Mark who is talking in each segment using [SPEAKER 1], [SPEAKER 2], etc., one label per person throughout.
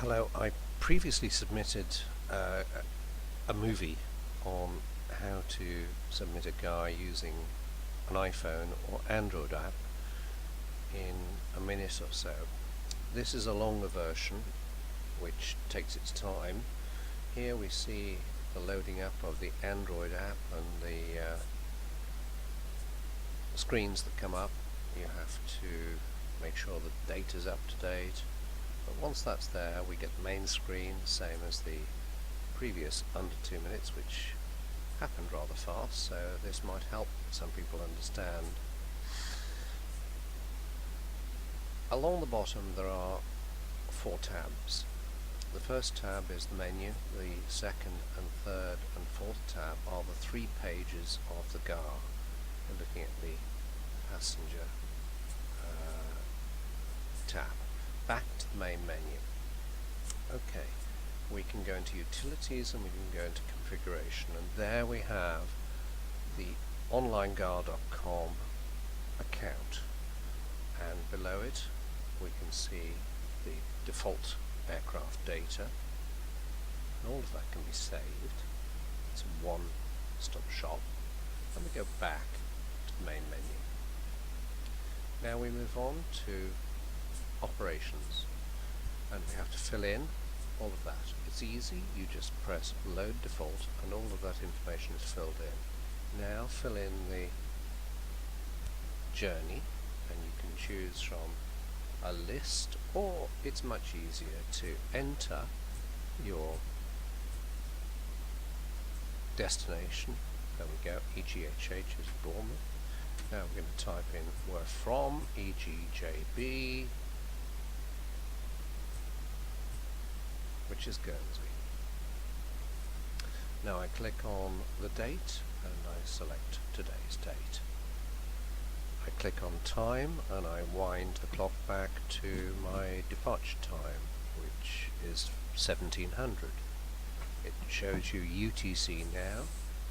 [SPEAKER 1] Hello, I previously submitted a movie on how to submit a GAR using an iPhone or Android app in a minute or so. This is a longer version which takes its time. Here we see the loading up of the Android app and the screens that come up. You have to make sure the data is up to date. But once that's there, we get the main screen, same as the previous under 2 minutes, which happened rather fast, so this might help some people understand. Along the bottom there are 4 tabs. The first tab is the menu, the second and third and fourth tab are the 3 pages of the GAR. We're looking at the passenger tab. Back to the main menu. Okay, we can go into utilities and we can go into configuration, and there we have the onlinegar.com account, and below it we can see the default aircraft data, and all of that can be saved. It's a one-stop shop, and we go back to the main menu. Now we move on to operations, and we have to fill in all of that. It's easy, you just press load default and all of that information is filled in. Now fill in the journey, and you can choose from a list, or it's much easier to enter your destination. There we go, EGHH is Bournemouth. Now we're going to type in where from, EGJB, which is Guernsey. Now I click on the date and I select today's date. I click on time and I wind the clock back to my departure time, which is 1700. It shows you UTC now.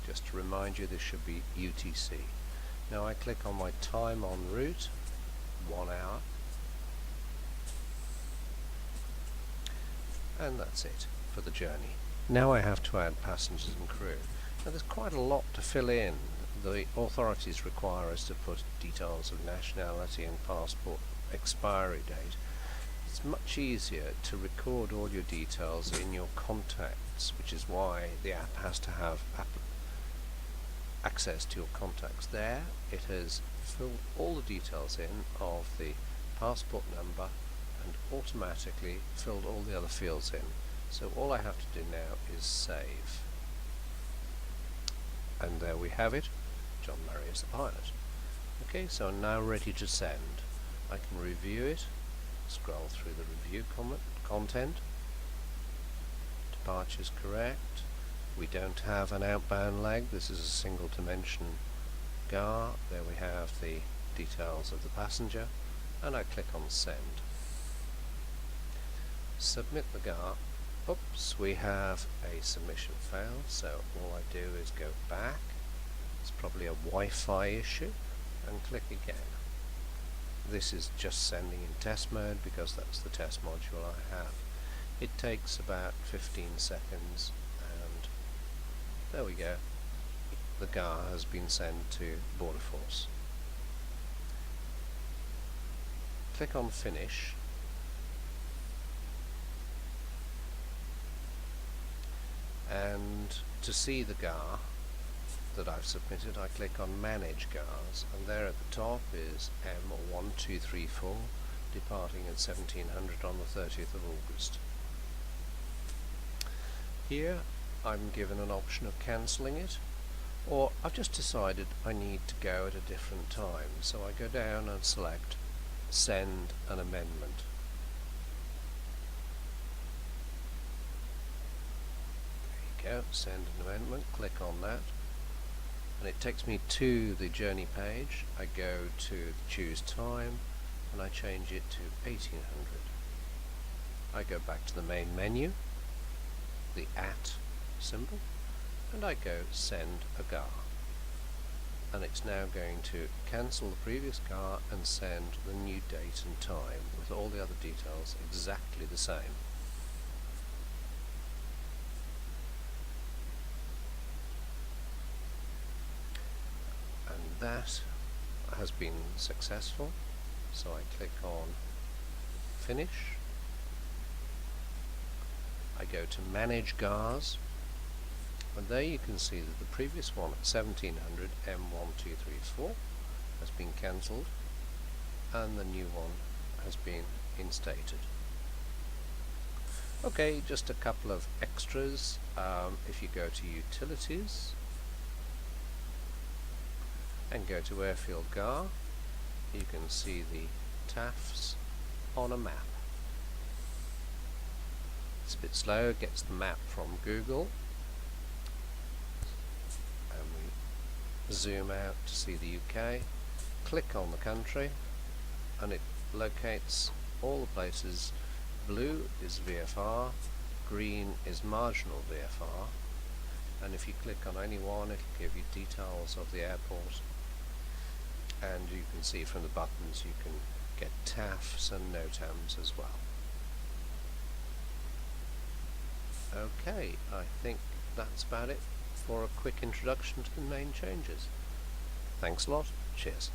[SPEAKER 1] Just to remind you, this should be UTC. Now I click on my time en route, 1 hour. And that's it for the journey. Now I have to add passengers and crew. Now there's quite a lot to fill in. The authorities require us to put details of nationality and passport expiry date. It's much easier to record all your details in your contacts, which is why the app has to have access to your contacts. There it has filled all the details in of the passport number and automatically filled all the other fields in. So all I have to do now is save. And there we have it. John Murray is the pilot. Okay, so I'm now ready to send. I can review it, scroll through the review content. Departure's correct. We don't have an outbound leg. This is a single dimension GAR. There we have the details of the passenger, and I click on send. Submit the GAR. Oops, we have a submission failed, so all I do is go back. It's probably a Wi-Fi issue, and click again. This is just sending in test mode because that's the test module I have. It takes about 15 seconds, and there we go. The GAR has been sent to Border Force. Click on finish. And to see the GAR that I've submitted, I click on Manage GARs, and there at the top is M1234, departing at 1700 on the 30th of August. Here I'm given an option of cancelling it, or I've just decided I need to go at a different time, so I go down and select Send an Amendment. Go, send an amendment, click on that, and it takes me to the journey page. I go to choose time and I change it to 1800. I go back to the main menu, the @ symbol, and I go send a GAR, and it's now going to cancel the previous GAR and send the new date and time with all the other details exactly the same. has been successful, so I click on Finish. I go to Manage GARs, and there you can see that the previous one at 1700 M1234 has been cancelled and the new one has been instated. Okay, just a couple of extras. If you go to Utilities and go to Airfield GAR, you can see the TAFs on a map. It's a bit slow, it gets the map from Google, and we zoom out to see the UK, click on the country, and it locates all the places. Blue is VFR, green is marginal VFR, and if you click on any one it'll give you details of the airport, and you can see from the buttons you can get TAFs and NOTAMs as well. Okay, I think that's about it for a quick introduction to the main changes. Thanks a lot, cheers.